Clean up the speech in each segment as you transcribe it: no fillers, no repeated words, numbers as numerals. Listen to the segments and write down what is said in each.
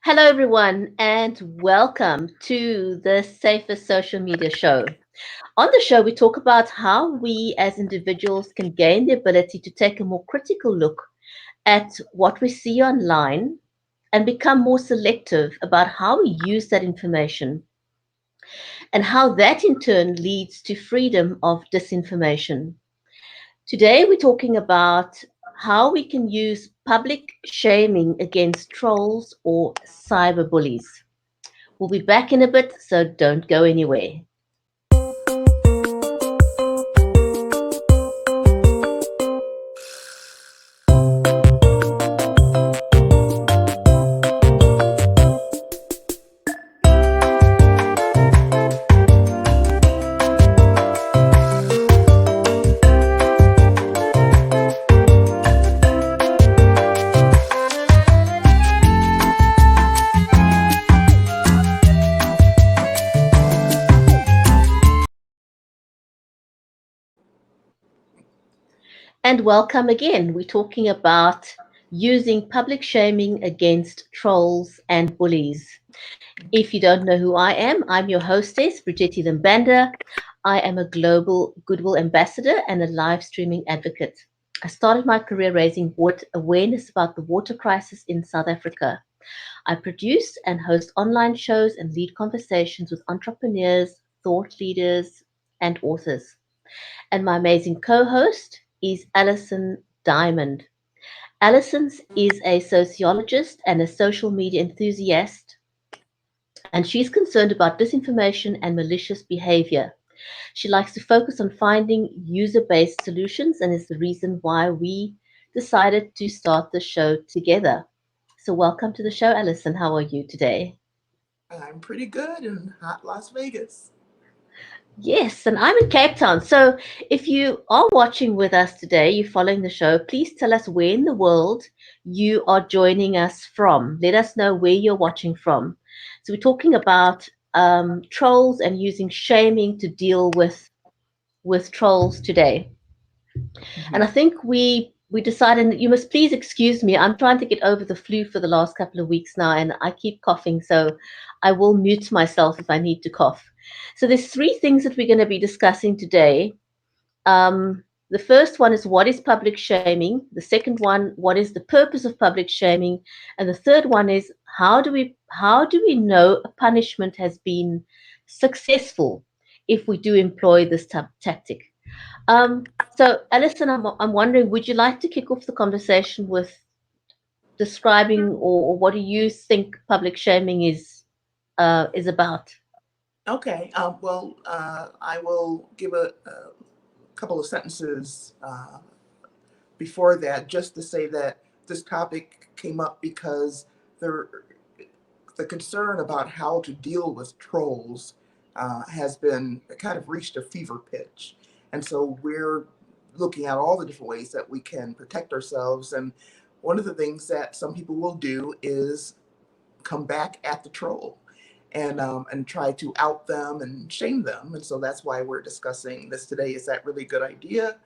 Hello, everyone, and welcome to the Safest Social Media Show. On the show, we talk about how we as individuals can gain the ability to take a more critical look at what we see online and become more selective about how we use that information and how that in turn leads to freedom of disinformation. Today, we're talking about how we can use public shaming against trolls or cyberbullies. We'll be back in a bit, so don't go anywhere. And welcome again. We're talking about using public shaming against trolls and bullies. If you don't know who I am, I'm your hostess, Brigitte Limbanda. I am a global goodwill ambassador and a live streaming advocate. I started my career raising awareness about the water crisis in South Africa. I produce and host online shows and lead conversations with entrepreneurs, thought leaders, and authors. And my amazing co host is Alison Diamond. Alison is a sociologist and a social media enthusiast, and she's concerned about disinformation and malicious behavior. She likes to focus on finding user based solutions and is the reason why we decided to start the show together. So, welcome to the show, Alison. How are you today? I'm pretty good in hot Las Vegas. Yes, and I'm in Cape Town. So if you are watching with us today, you're following the show, please tell us where in the world you are joining us from. Let us know where you're watching from. So we're talking about trolls and using shaming to deal with trolls today. And I Mhm. think we decided that you must please excuse me. I'm trying to get over the flu for the last couple of weeks now, and I keep coughing, so I will mute myself if I need to cough. So there's three things that we're going to be discussing today. The first one is what is public shaming. The second one, what is the purpose of public shaming, and the third one is how do we know a punishment has been successful if we do employ this tactic. So, Alison, I'm wondering, would you like to kick off the conversation with describing or what do you think public shaming is about? Okay. I will give a couple of sentences before that, just to say that this topic came up because there, the concern about how to deal with trolls has been kind of reached a fever pitch, and so we're looking at all the different ways that we can protect ourselves. And one of the things that some people will do is come back at the troll and try to out them and shame them. And so that's why we're discussing this today. Is that really a good idea?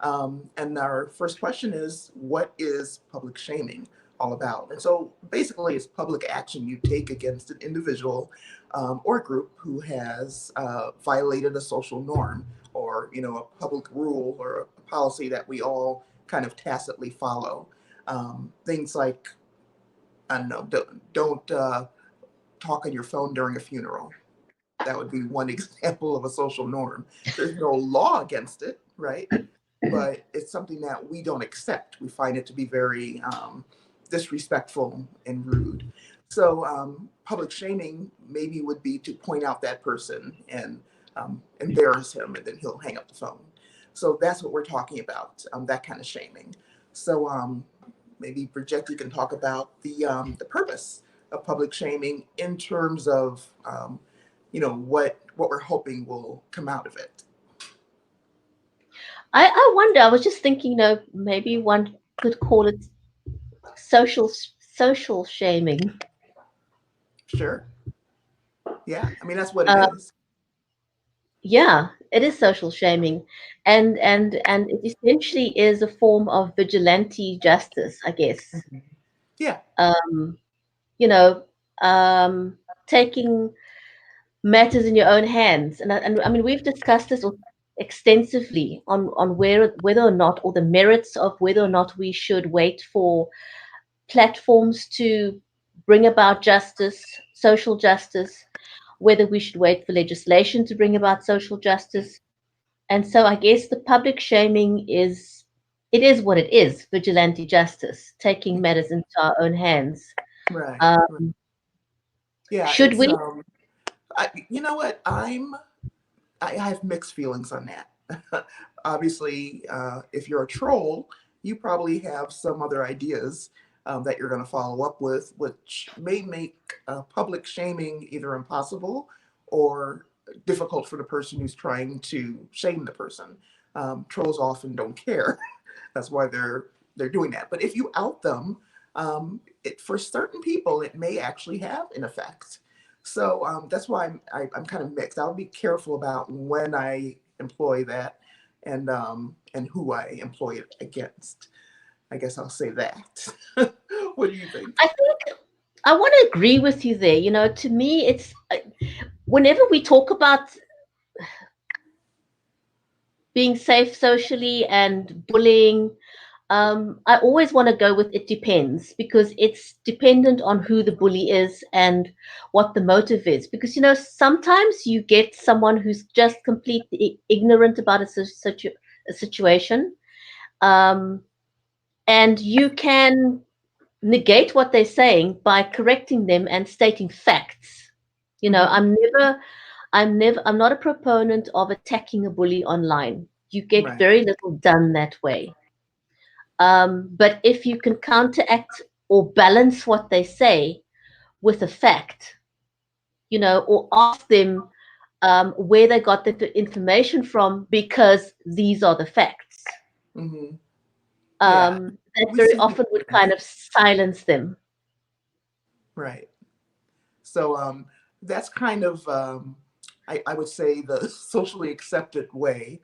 And our first question is, what is public shaming all about? And so basically, it's public action you take against an individual or group who has violated a social norm, or a public rule or a policy that we all kind of tacitly follow. Things like, I don't know, don't talk on your phone during a funeral. That would be one example of a social norm. There's no law against it, right? But it's something that we don't accept. We find it to be very disrespectful and rude. So, public shaming maybe would be to point out that person and embarrass him, and then he'll hang up the phone. So that's what we're talking about, that kind of shaming. So, maybe Bridget, you can talk about the purpose of public shaming in terms of what we're hoping will come out of it. I wonder. I was just thinking, maybe one could call it social social shaming. Sure. Yeah. I mean, that's what it Uh, is. yeah, it is social shaming, and it essentially is a form of vigilante justice, I guess. Mhm. Yeah. Um, you know. um, taking matters in your own hands. And I mean, we've discussed this extensively on whether or not, or the merits of whether or not we should wait for platforms to bring about justice, social justice, whether we should wait for legislation to bring about social justice. And so I guess the public shaming is, it is what it is, vigilante justice, taking matters into our own hands. Right. Right. Um, Yeah, should it's we? you know what? I have mixed feelings on that. Obviously, if you're a troll, you probably have some other ideas that you're going to follow up with, which may make public shaming either impossible or difficult for the person who's trying to shame the person. Trolls often don't care. That's why they're doing that. But if you out them, for certain people, it may actually have an effect. So that's why I'm kind of mixed. I'll be careful about when I employ that and who I employ it against. I guess I'll say that. What do you think? I think I want to agree with you there. You know, to me, it's whenever we talk about being safe socially and bullying, I always want to go with it depends, because it's dependent on who the bully is and what the motive is. Because, you know, sometimes you get someone who's just completely ignorant about a situation, um, and you can negate what they're saying by correcting them and stating facts. You know, Hmm. I'm not a proponent of attacking a bully online. You get Right. very little done that way. But if you can counteract or balance what they say with a fact, you know, or ask them where they got the information from, because these are the facts, Hmm. Yeah. that We very see people often would doing kind that. of silence them. Right. So that's kind of, I would say, the socially accepted way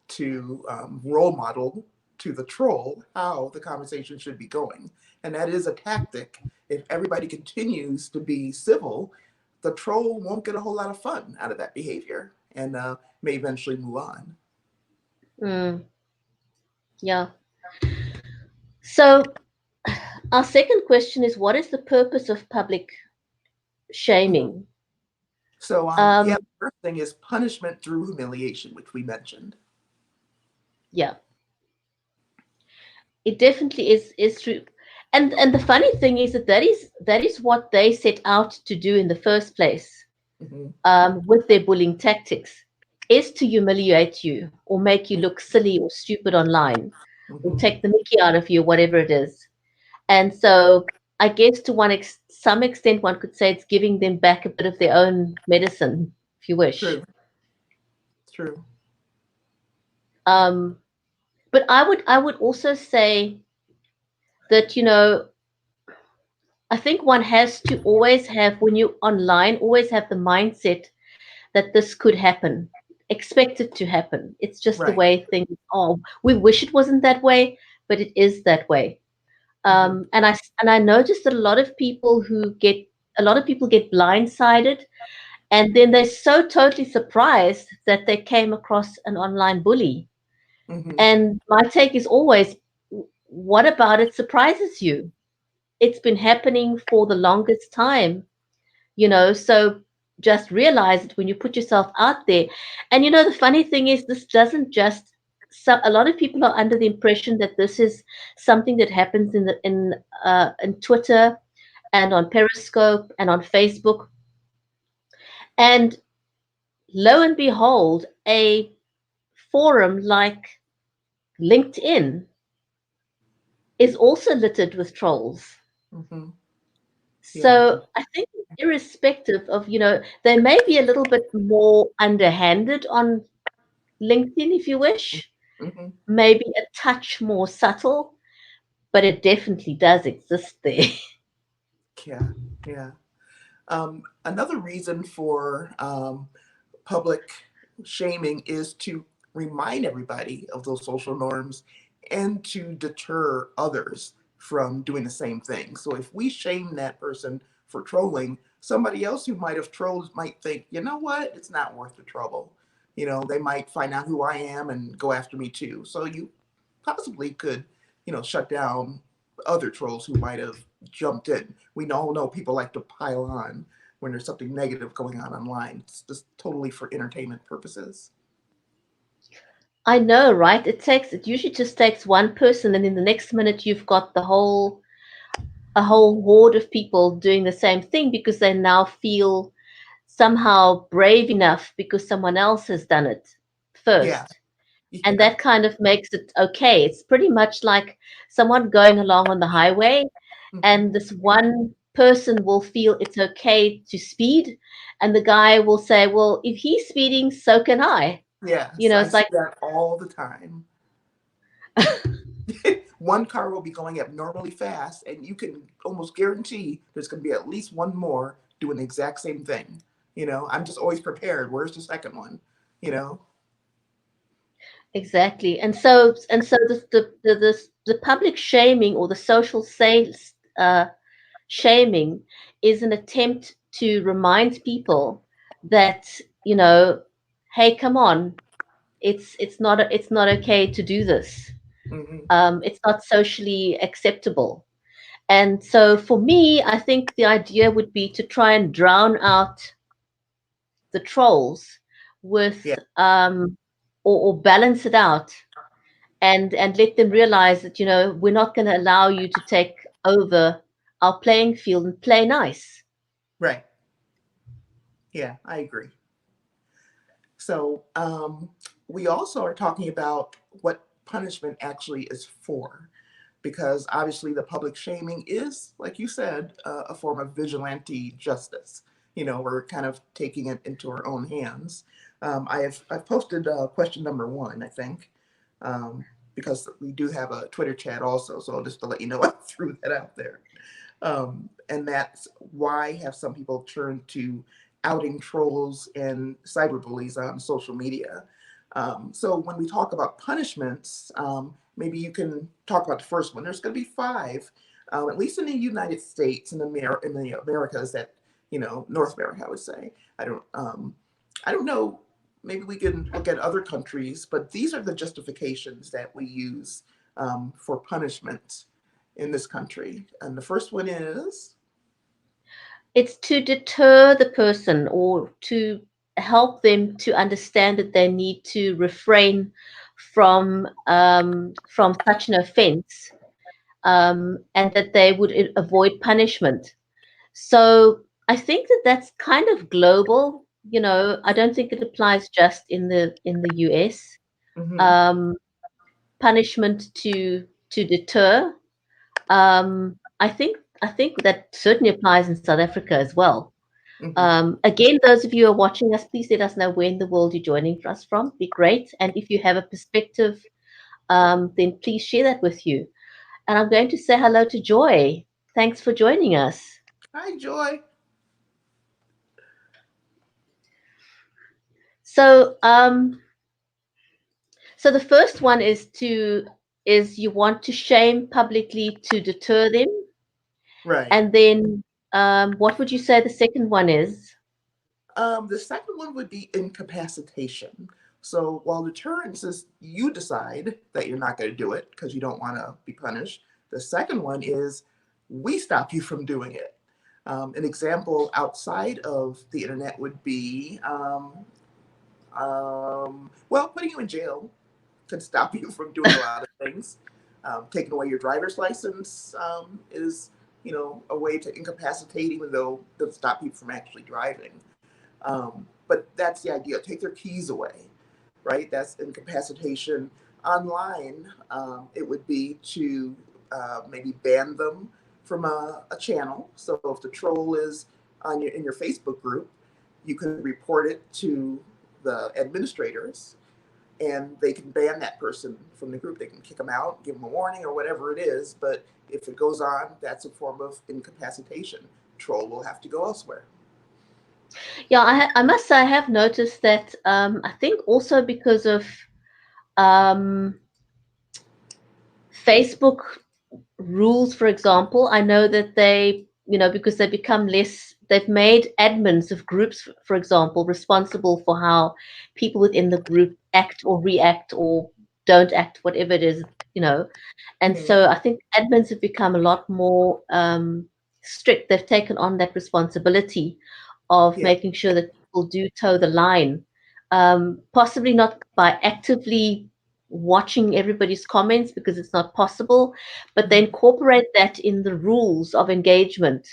to role model to the troll how the conversation should be going. And that is a tactic. If everybody continues to be civil, the troll won't get a whole lot of fun out of that behavior and may eventually move on. Mm, yeah. So our second question is, what is the purpose of public Mhm. shaming? So, yeah, Um, the first thing is punishment through humiliation, which we mentioned. yeah, it definitely is true. And the funny thing is that that is what they set out to do in the first place, Hmm. with their bullying tactics, is to humiliate you or make you look silly or stupid online, or Hmm. take the mickey out of you, whatever it is. And so I guess to some extent, one could say it's giving them back a bit of their own medicine, if you wish. True, true. Um, but I would also say that, you know, I think one has to always have, when you're online, always have the mindset that this could happen. Expect it to happen. It's just the Right. way things are. We wish it wasn't that way, but it is that way. Hmm. And I noticed that a lot of people get blindsided, and then they're so totally surprised that they came across an online bully. Hmm. And my take is always, what about it surprises you? It's been happening for the longest time, you know, so just realize it when you put yourself out there. And you know, the funny thing is, this doesn't just, so a lot of people are under the impression that this is something that happens in Twitter and on Periscope and on Facebook. And lo and behold, a forum like LinkedIn is also littered with trolls. Hmm. Yeah. So I think, irrespective of, you know, they may be a little bit more underhanded on LinkedIn, if you wish, Hmm. maybe a touch more subtle, but it definitely does exist there. Yeah. Yeah. Another reason for public shaming is to remind everybody of those social norms and to deter others from doing the same thing. So if we shame that person for trolling, somebody else who might have trolled might think, you know what, it's not worth the trouble. They might find out who I am and go after me too. So you possibly could, shut down other trolls who might have jumped in. We all know people like to pile on when there's something negative going on online. It's just totally for entertainment purposes. I know, right? It usually just takes one person, and in the next minute you've got a whole horde of people doing the same thing because they now feel somehow brave enough because someone else has done it Yeah, first. And yeah. that kind of makes it okay. It's pretty much like someone going along on the highway, Hmm. and this one person will feel it's okay to speed, and the guy will say, well, if he's speeding, so can I. Yes, I It's see like, that all the time. One car will be going abnormally fast, and you can almost guarantee there's going to be at least one more doing the exact same thing. I'm just always prepared. Where's the second one? You know? exactly. And so the public shaming or the social shaming is an attempt to remind people that, you know, hey, come on, it's not okay to do this. Hmm. It's not socially acceptable. And so for me, I think the idea would be to try and drown out the trolls Yeah, with or balance it out and let them realize that, we're not going to allow you to take over our playing field and play nice. right. Yeah, I agree. So we also are talking about what punishment actually is for, because obviously the public shaming is, like you said, a form of vigilante justice. We're kind of taking it into our own hands. I've posted question number one, I think, um, because we do have a Twitter chat also. So just to let you know, I threw that out there. And that's why have some people turned to outing trolls and cyberbullies on social media. So when we talk about punishments, maybe you can talk about the first one. There's going to be five, at least in the United States and in the Americas, that North America, I would say. I don't know. Maybe we can look at other countries, but these are the justifications that we use for punishment in this country. And the first one is, It's to deter the person or to help them to understand that they need to refrain from such an offense, and that they would avoid punishment. So I think that that's kind of global. I don't think it applies just in the US. mm-hmm, Um, Punishment to deter. I think that certainly applies in South Africa as well. mm-hmm. Again, those of you who are watching us, please let us know where in the world you're joining us from. Be great. And if you have a perspective, then please share that with you. And I'm going to say hello to Joy. Thanks for joining us. Hi, Joy. So, so the first one is you want to shame publicly to deter them, Right. and then what would you say the second one is? The second one would be incapacitation. So while deterrence is you decide that you're not going to do it because you don't want to be punished, the second one is we stop you from doing it. An example outside of the internet would be, well, putting you in jail could stop you from doing a lot of things. Taking away your driver's license is, a way to incapacitate, even though it doesn't stop people from actually driving. But that's the idea. Take their keys away, right? That's incapacitation. Online, it would be to maybe ban them from a channel. So if the troll is in your Facebook group, you can report it to the administrators, and they can ban that person from the group. They can kick them out, give them a warning, or whatever it is. But if it goes on, that's a form of incapacitation. Troll will have to go elsewhere. Yeah, I must say I have noticed that. I think also because of um, Facebook rules, for example, I know that they because they become less, they've made admins of groups, for example, responsible for how people within the group act or react or don't act, whatever it is, you know. And Hmm. so I think admins have become a lot more strict. They've taken on that responsibility of Yeah. making sure that people do toe the line, possibly not by actively watching everybody's comments because it's not possible, but they Hmm. incorporate that in the rules of engagement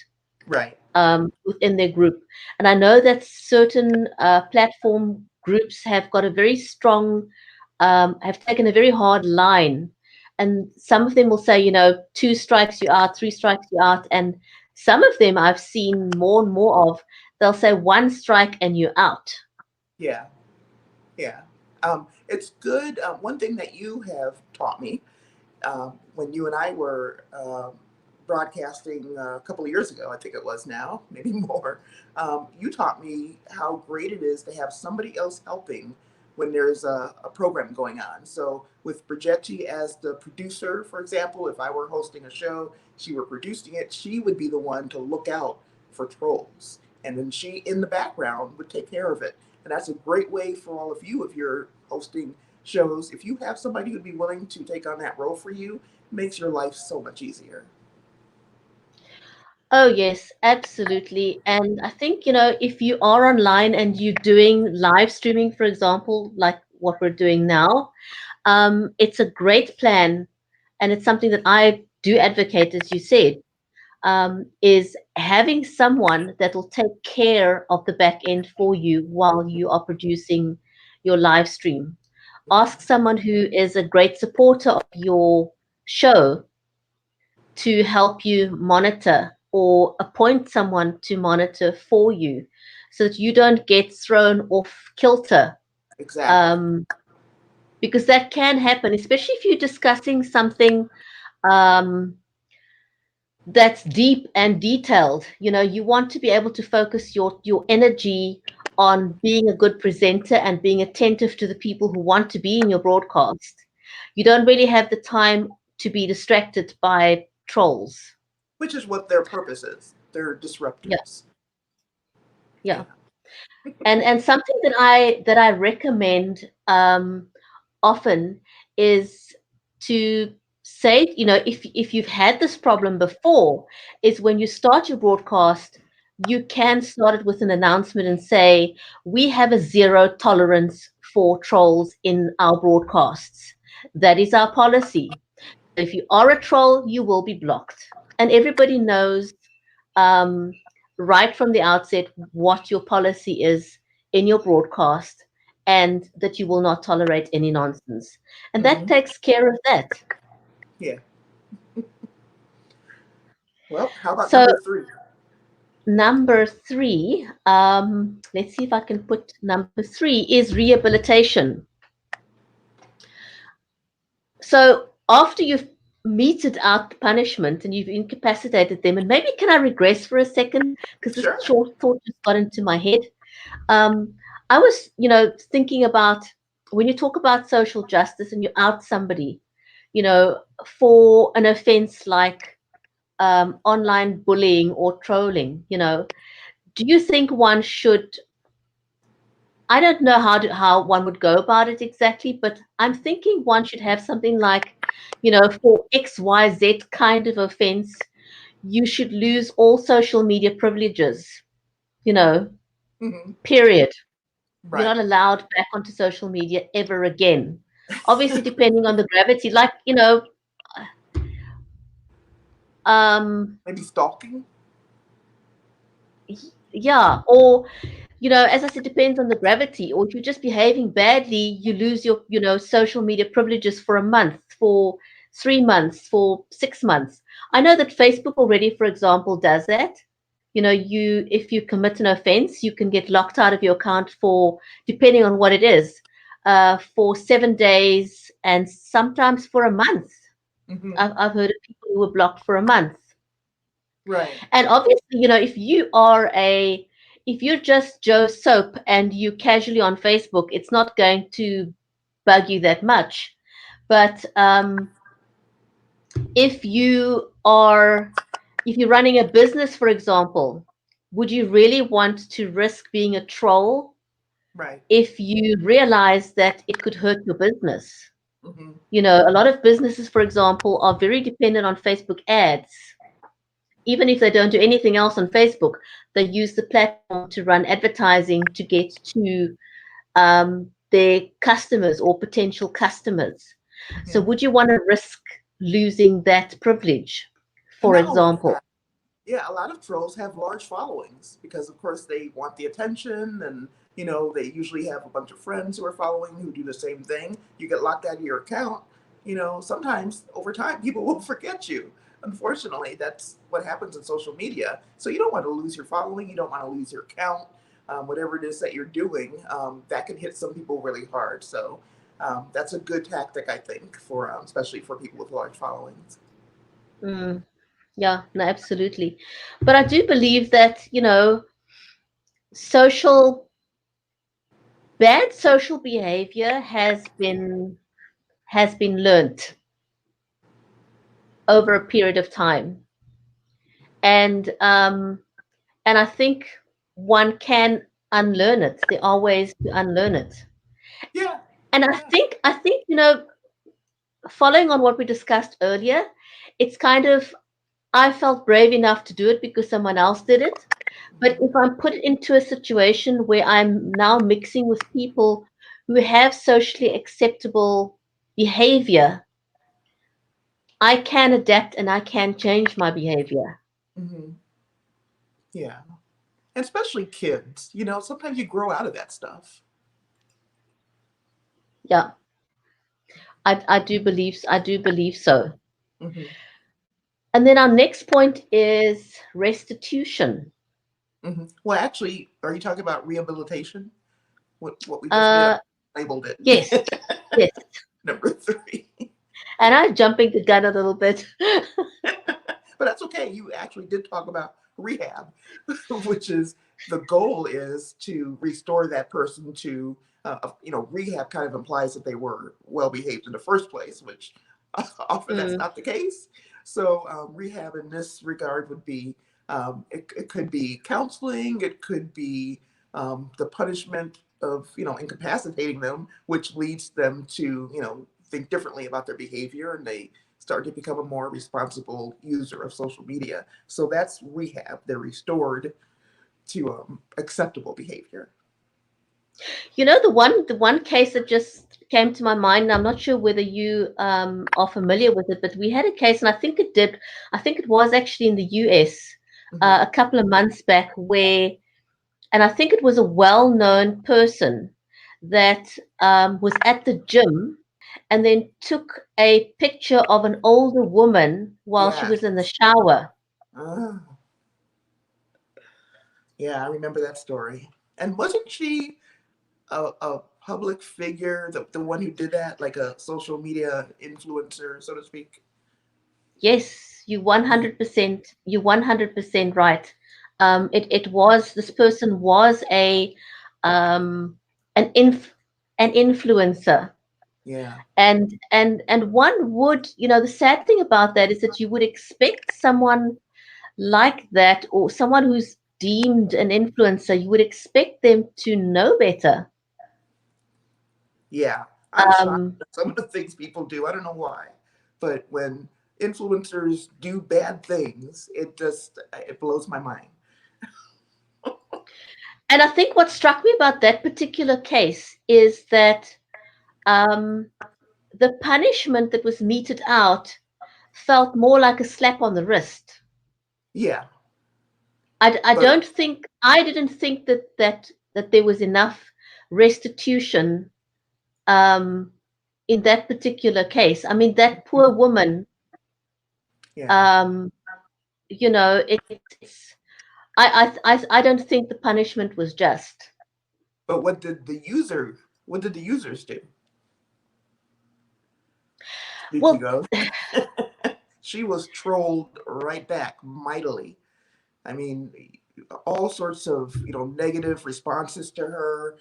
Right. within their group. And I know that certain platform groups have got a very strong, have taken a very hard line. And some of them will say, 2 strikes you out, 3 strikes you out. And some of them I've seen more and more of, they'll say 1 strike and you're out. Yeah. Yeah. It's good. One thing that you have taught me when you and I were broadcasting a couple of years ago, I think it was now, maybe more, you taught me how great it is to have somebody else helping when there's a program going on. So with Brigetti as the producer, for example, if I were hosting a show, she were producing it, she would be the one to look out for trolls. And then she, in the background, would take care of it. And that's a great way for all of you if you're hosting shows. If you have somebody who'd be willing to take on that role for you, it makes your life so much easier. Oh, yes, absolutely. And I think, if you are online and you're doing live streaming, for example, like what we're doing now, it's a great plan. And it's something that I do advocate, as you said, is having someone that will take care of the back end for you while you are producing your live stream. Ask someone who is a great supporter of your show to help you monitor or appoint someone to monitor for you so that you don't get thrown off kilter. Exactly. Um, because that can happen, especially if you're discussing something um, that's deep and detailed. You want to be able to focus your energy on being a good presenter and being attentive to the people who want to be in your broadcast. You don't really have the time to be distracted by trolls. Which is what their purpose is. They're Yeah, disruptors. yeah. Yeah. And something that I recommend often is to say, if you've had this problem before, is when you start your broadcast, you can start it with an announcement and say, we have a zero tolerance for trolls in our broadcasts. That is our policy. If you are a troll, you will be blocked. And everybody knows um, right from the outset what your policy is in your broadcast and that you will not tolerate any nonsense. And that Hmm. takes care of that. Yeah. Well, how about So, number three? number three, let's see if I can put number three is rehabilitation. So, after you've meted out the punishment and you've incapacitated them, and maybe can I regress for a second? Because this Sure. short thought just got into my head. Um, I was, thinking about when you talk about social justice and you out somebody, for an offense like online bullying or trolling, do you think one should? I don't know how one would go about it exactly, but I'm thinking one should have something like, for XYZ kind of offense, you should lose all social media privileges, you know, Hmm. period. You're Right. not allowed back onto social media ever again. Obviously, depending on the gravity, like, um, Maybe stalking. yeah, or, as I said, depends on the gravity. Or if you're just behaving badly, you lose your, social media privileges for a month, for 3 months, for 6 months. I know that Facebook already, for example, does that. If you commit an offense, you can get locked out of your account for, depending on what it is, for 7 days and sometimes for a month. Hmm. I've heard of people who were blocked for a month. Right. And obviously, if you're just Joe Soap and you casually on Facebook, it's not going to bug you that much. But if you are If you're running a business, for example, would you really want to risk being a troll Right. if you realize that it could hurt your business? Hmm. A lot of businesses, for example, are very dependent on Facebook ads. Even if they don't do anything else on Facebook, they use the platform to run advertising to get to their customers or potential customers. So, Hmm. would you want to risk losing that privilege, And for not only example? that, yeah, a lot of trolls have large followings because, of course, they want the attention, and they usually have a bunch of friends who are following who do the same thing. You get locked out of your account. Sometimes over time, people will forget you. Unfortunately, that's what happens in social media. So you don't want to lose your following. You don't want to lose your account. Whatever it is that you're doing, that can hit some people really hard. So that's a good tactic, I think, for especially for people with large followings. Mm, yeah, no, absolutely. But I do believe that, social bad social behavior has been learnt over a period of time. And I think one can unlearn it. There are ways to unlearn it. Yeah, And I yeah. think I think, following on what we discussed earlier, it's kind of I felt brave enough to do it because someone else did it. But Mhm. if I'm put into a situation where I'm now mixing with people who have socially acceptable behavior, I can adapt and I can change my behavior. Hmm. Yeah. And especially kids, sometimes you grow out of that stuff. Yeah, I do believe so. Hmm. And then our next point is restitution. Hmm. Well, actually, are you talking about rehabilitation? What we just did, Uh, I labeled yes, it. yes. Number three. And I'm jumping the gun a little bit. But that's okay. You actually did talk about rehab, which is the goal is to restore that person to, rehab kind of implies that they were well behaved in the first place, which often that's Mm, not the case. So, rehab in this regard would be it could be counseling, it could be the punishment of, incapacitating them, which leads them to, think differently about their behavior, and they start to become a more responsible user of social media. So that's rehab. They're restored to acceptable behavior. the one case that just came to my mind, and I'm not sure whether you are familiar with it, but we had a case, and I think it was actually in the US Hmm. a couple of months back, and I think it was a well-known person that was at the gym and then took a picture of an older woman while she Yeah. was in the shower. Ah, yeah, I remember that story. And wasn't she a public figure, the one who did that, like a social media influencer, so to speak? Yes, you're 100% right. This person was um, an influencer. Yeah. And one would, the sad thing about that is that you would expect someone like that, or someone who's deemed an influencer, you would expect them to know better. Yeah. I'm shocked Um, at some of the things people do. I don't know why. But when influencers do bad things, it blows my mind. and I think what struck me about that particular case is that um, the punishment that was meted out felt more like a slap on the wrist. Yeah. I But don't think I didn't think that there was enough restitution um, in that particular case. I mean, that poor woman, yeah. um, it's I don't think the punishment was just. But what did the users do? Speaking Well, of, she was trolled right back mightily. I mean, all sorts of negative responses to her.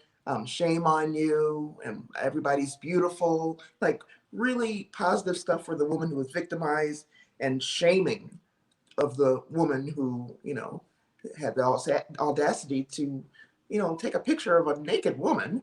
Shame on you, and everybody's beautiful. Like really positive stuff for the woman who was victimized, and shaming of the woman who, had the audacity to, take a picture of a naked woman,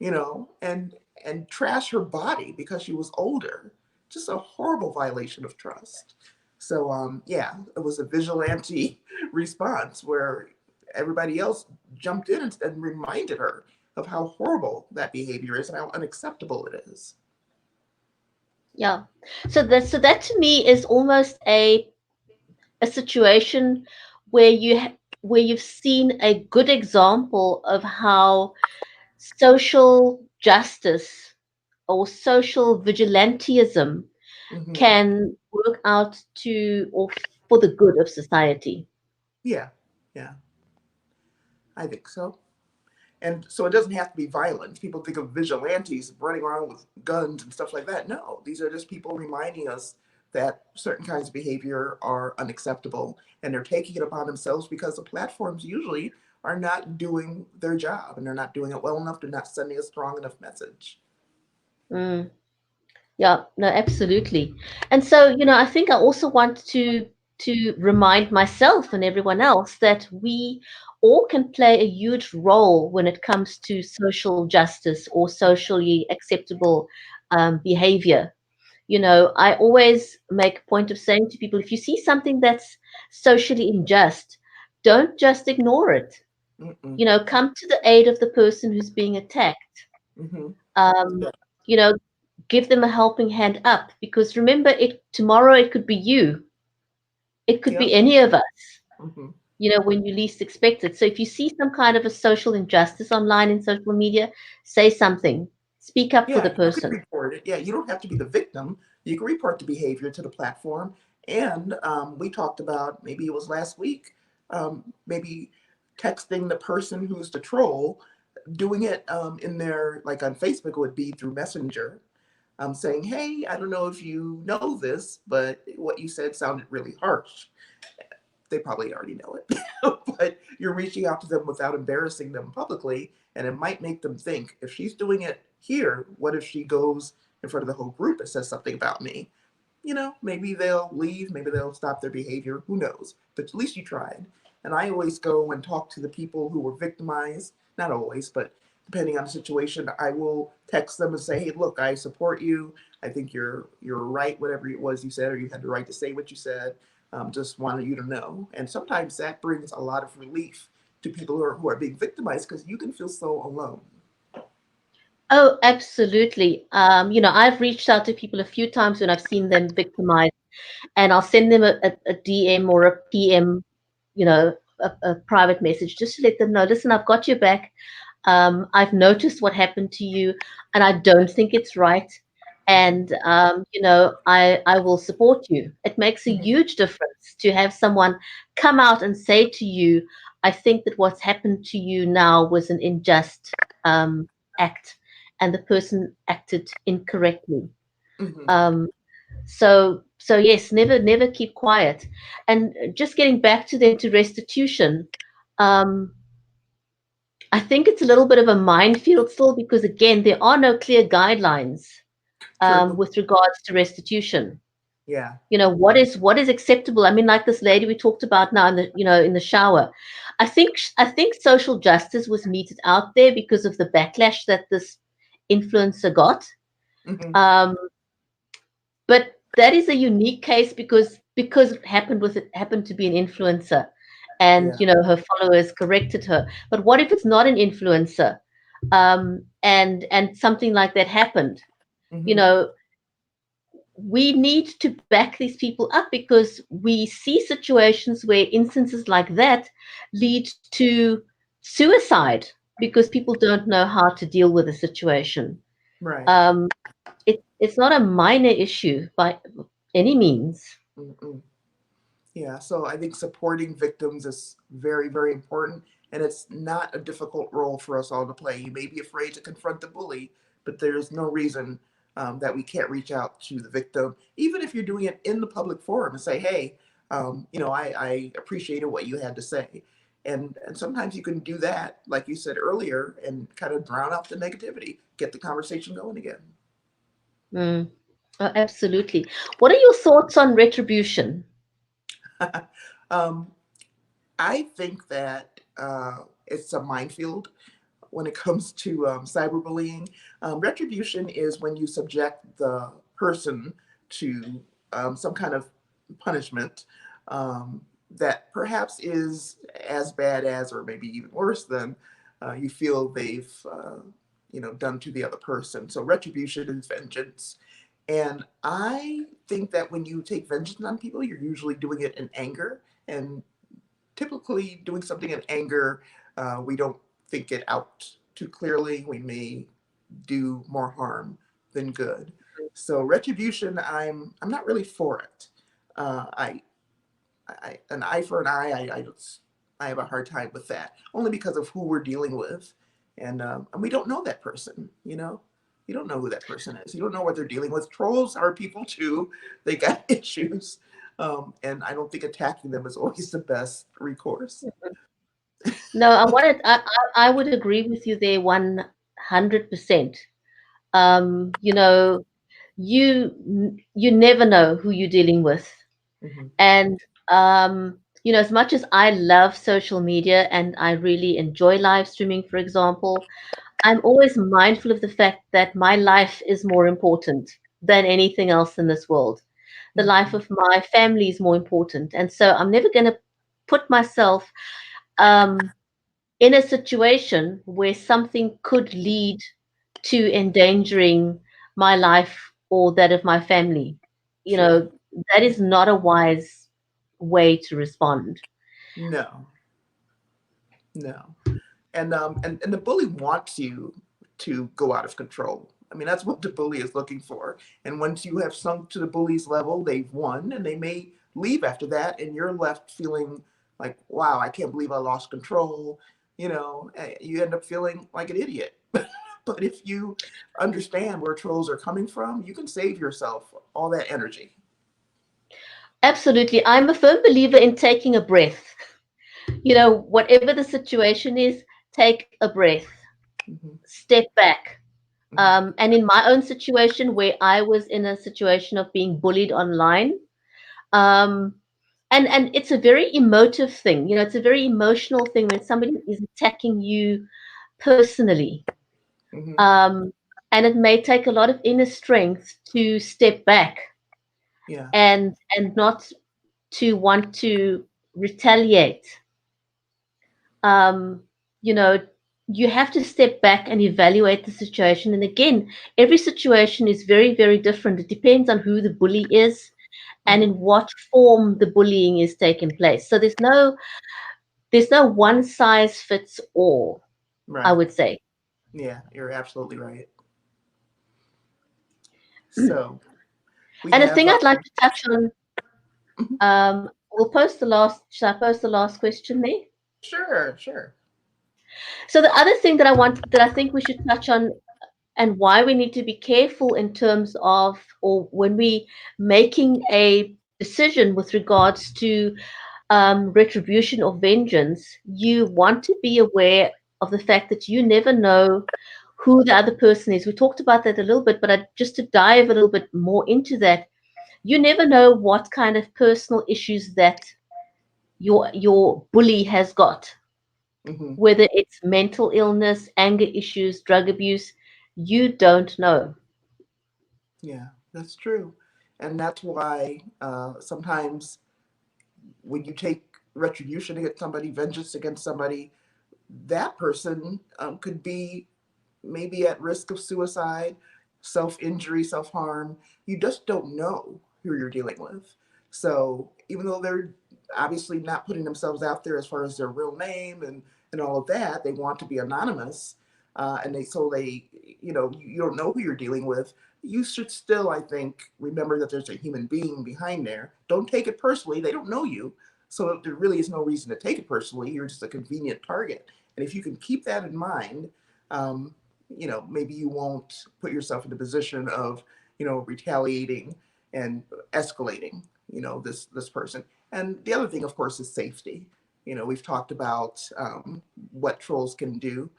and trash her body because she was older. Just a horrible violation of trust. So yeah, it was a vigilante response where everybody else jumped in and reminded her of how horrible that behavior is and how unacceptable it is. Yeah. So that to me is almost a situation where where you've seen a good example of how social justice or social vigilantism Hmm. can work out to or for the good of society. Yeah, yeah, I think so. And so it doesn't have to be violent. People think of vigilantes running around with guns and stuff like that. No, these are just people reminding us that certain kinds of behavior are unacceptable, and they're taking it upon themselves because the platforms usually are not doing their job, and they're not doing it well enough. They're not sending a strong enough message. Mm. Yeah, no, absolutely. And so, I think I also want to remind myself and everyone else that we all can play a huge role when it comes to social justice or socially acceptable behavior. I always make a point of saying to people, if you see something that's socially unjust, don't just ignore it. Mm-mm. Come to the aid of the person who's being attacked. Mm-hmm. Um, Yeah. you know, give them a helping hand up because remember, it tomorrow it could be you, it could be Yep. any of us. Mm-hmm. When you least expect it. So if you see some kind of a social injustice online in social media, say something, speak up for the Yeah, you can person. report it. Yeah, you don't have to be the victim. You can report the behavior to the platform. And we talked about, maybe it was last week, maybe texting the person who's the troll, doing it in their, like on Facebook, it would be through Messenger, saying, hey, I don't know if you know this, but what you said sounded really harsh. They probably already know it, but you're reaching out to them without embarrassing them publicly, and it might make them think, if she's doing it here, what if she goes in front of the whole group and says something about me? Maybe they'll leave, maybe they'll stop their behavior, who knows? But at least you tried. And I always go and talk to the people who were victimized, not always, but depending on the situation, I will text them and say, hey, look, I support you. I think you're right, whatever it was you said, or you had the right to say what you said. Just wanted you to know. And sometimes that brings a lot of relief to people who are being victimized because you can feel so alone. Oh, absolutely. I've reached out to people a few times when I've seen them victimized, and I'll send them a DM or a PM, a private message just to let them know, listen, I've got your back. I've noticed what happened to you, and I don't think it's right. And Mm-hmm. I will support you. It makes a Mm-hmm. huge difference to have someone come out and say to you, I think that what's happened to you now was an unjust act, and the person acted incorrectly. Mm-hmm. Um, so yes, never keep quiet. And just getting back to then to restitution, um, I think it's a little bit of a minefield still because again, there are no clear guidelines True. with regards to restitution. Yeah. What is acceptable? I mean, like this lady we talked about now in the shower. I think social justice was meted out there because of the backlash that this influencer got. Mm-hmm. Um, but that is a unique case because it happened to be an influencer, and Yeah. her followers corrected her. But what if it's not an influencer, and something like that happened? You Mm-hmm. know, we need to back these people up because we see situations where instances like that lead to suicide because people don't know how to deal with a situation. Right. Um, it's not a minor issue by any means. Mm-mm. Yeah, so I think supporting victims is very, very important, and it's not a difficult role for us all to play. You may be afraid to confront the bully, but there's no reason that we can't reach out to the victim, even if you're doing it in the public forum and say, "Hey, I appreciated what you had to say," and sometimes you can do that, like you said earlier, and kind of drown out the negativity, get the conversation going again. Mm. Oh, absolutely. What are your thoughts on retribution? um, I think that it's a minefield when it comes to cyberbullying. Retribution is when you subject the person to some kind of punishment that perhaps is as bad as, or maybe even worse than, you feel they've done to the other person. So retribution is vengeance. And I think that when you take vengeance on people, you're usually doing it in anger. And typically, doing something in anger, we don't think it out too clearly. We may do more harm than good. So retribution, I'm not really for it. An eye for an eye, I have a hard time with that, only because of who we're dealing with, and we don't know that person. You don't know who that person is. You don't know what they're dealing with. Trolls are people too. They got issues, and I don't think attacking them is always the best recourse. No, I would agree with you there 100%. You know, you never know who you're dealing with. Hmm. And as much as I love social media and I really enjoy live streaming, for example, I'm always mindful of the fact that my life is more important than anything else in this world. The life Hmm. of my family is more important. And so I'm never going to put myself um, in a situation where something could lead to endangering my life or that of my family. You Sure. know, that is not a wise way to respond. No, no. And the bully wants you to go out of control. I mean, that's what the bully is looking for. And once you have sunk to the bully's level, they've won, and they may leave after that, and you're left feeling like, wow, I can't believe I lost control. You end up feeling like an idiot. But if you understand where trolls are coming from, you can save yourself all that energy. Absolutely. I'm a firm believer in taking a breath. Whatever the situation is, take a breath, Hmm. step back. Hmm. And in my own situation, where I was in a situation of being bullied online, um, and it's a very emotive thing. It's a very emotional thing when somebody is attacking you personally. Hmm. Um, and it may take a lot of inner strength to step back Yeah. and not to want to retaliate. um, you know, you have to step back and evaluate the situation. And again, every situation is very, very different. It depends on who the bully is and in Hmm. what form the bullying is taking place. So there's no one size fits all, I Right. would say. Yeah, you're absolutely right. So we And a have thing I'd like to touch on, mhm. should I post the last question there? Sure, sure. So the other thing that I think we should touch on and why we need to be careful in terms of, or when we making a decision with regards to retribution or vengeance, you want to be aware of the fact that you never know who the other person is. We talked about that a little bit, but just to dive a little bit more into that, you never know what kind of personal issues that your bully has got, Hmm. whether it's mental illness, anger issues, drug abuse. You don't know. Yeah, that's true. And that's why sometimes when you take retribution against somebody, vengeance against somebody, that person could be maybe at risk of suicide, self injury, self harm. You just don't know who you're dealing with. So even though they're obviously not putting themselves out there as far as their real name and all of that, they want to be anonymous. And you don't know who you're dealing with. You should still, I think, remember that there's a human being behind there. Don't take it personally. They don't know you. So there really is no reason to take it personally. You're just a convenient target. And if you can keep that in mind, um, maybe you won't put yourself in the position of, retaliating and escalating, this person. And the other thing, of course, is safety. We've talked about what trolls can do,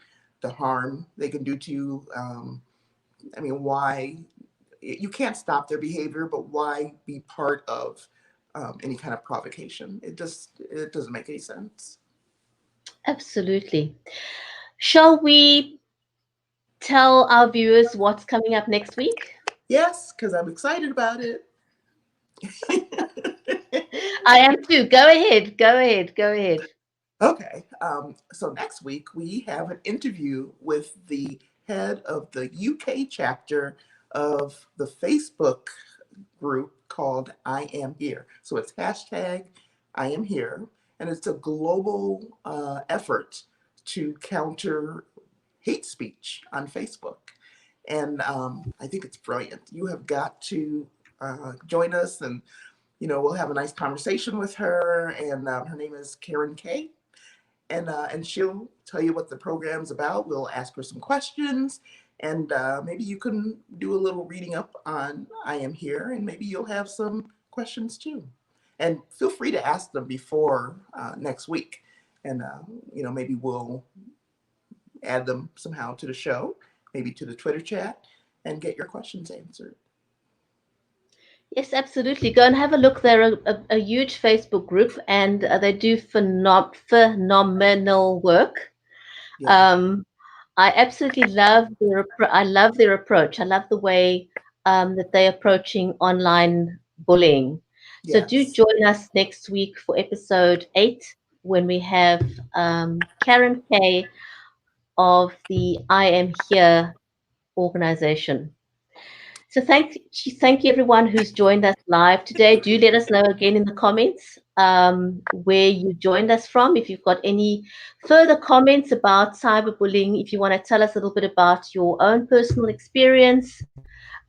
the harm they can do to you. I mean, why you can't stop their behavior, but why be part of? any kind of provocation. It doesn't make any sense. Absolutely. Shall we tell our viewers what's coming up next week? Yes, because I'm excited about it. I am too. Go ahead. Go ahead. Go ahead. Okay, so next week we have an interview with the head of the UK chapter of the Facebook group called I Am Here. So it's hashtag I Am Here, and it's a global effort to counter hate speech on Facebook. And I think it's brilliant. You have got to join us, and we'll have a nice conversation with her. And her name is Karen Kay, and she'll tell you what the program's about. We'll ask her some questions, and maybe you can do a little reading up on I Am Here, and maybe you'll have some questions too. And feel free to ask them before next week, and maybe we'll add them somehow to the show, maybe to the Twitter chat, and get your questions answered. Yes, absolutely. Go and have a look. They're a huge Facebook group, and they do phenomenal work. Yeah. Um, I absolutely I love their approach. I love the way that they're approaching online bullying. So do Yes. join us next week for episode 8 when we have Karen Kay of the I Am Here organization. So thank you everyone who's joined us live today. Do let us know again in the comments where you joined us from. If you've got any further comments about cyberbullying, if you want to tell us a little bit about your own personal experience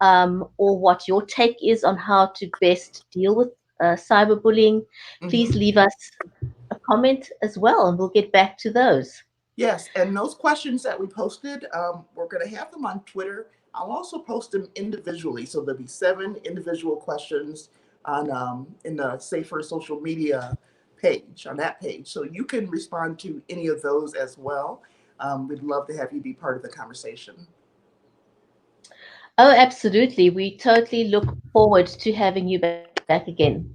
or what your take is on how to best deal with cyberbullying, please Mm-hmm. leave us a comment as well, and we'll get back to those. Yes, and those questions that we posted, we're going to have them on Twitter. I'll also post them individually, so there'll be 7 individual questions on in the Safer Social Media page, on that page, so you can respond to any of those as well. We'd love to have you be part of the conversation. Oh, absolutely. We totally look forward to having you back again.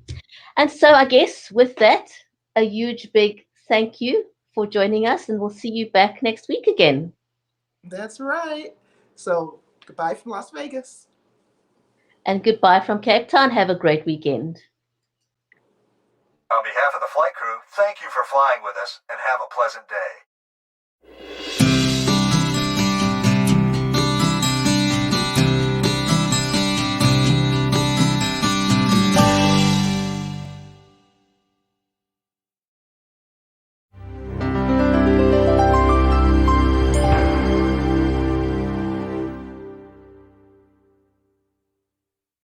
And so I guess with that, a huge big thank you for joining us, and we'll see you back next week again. That's right. So goodbye from Las Vegas. And goodbye from Cape Town. Have a great weekend. On behalf of the flight crew, thank you for flying with us and have a pleasant day.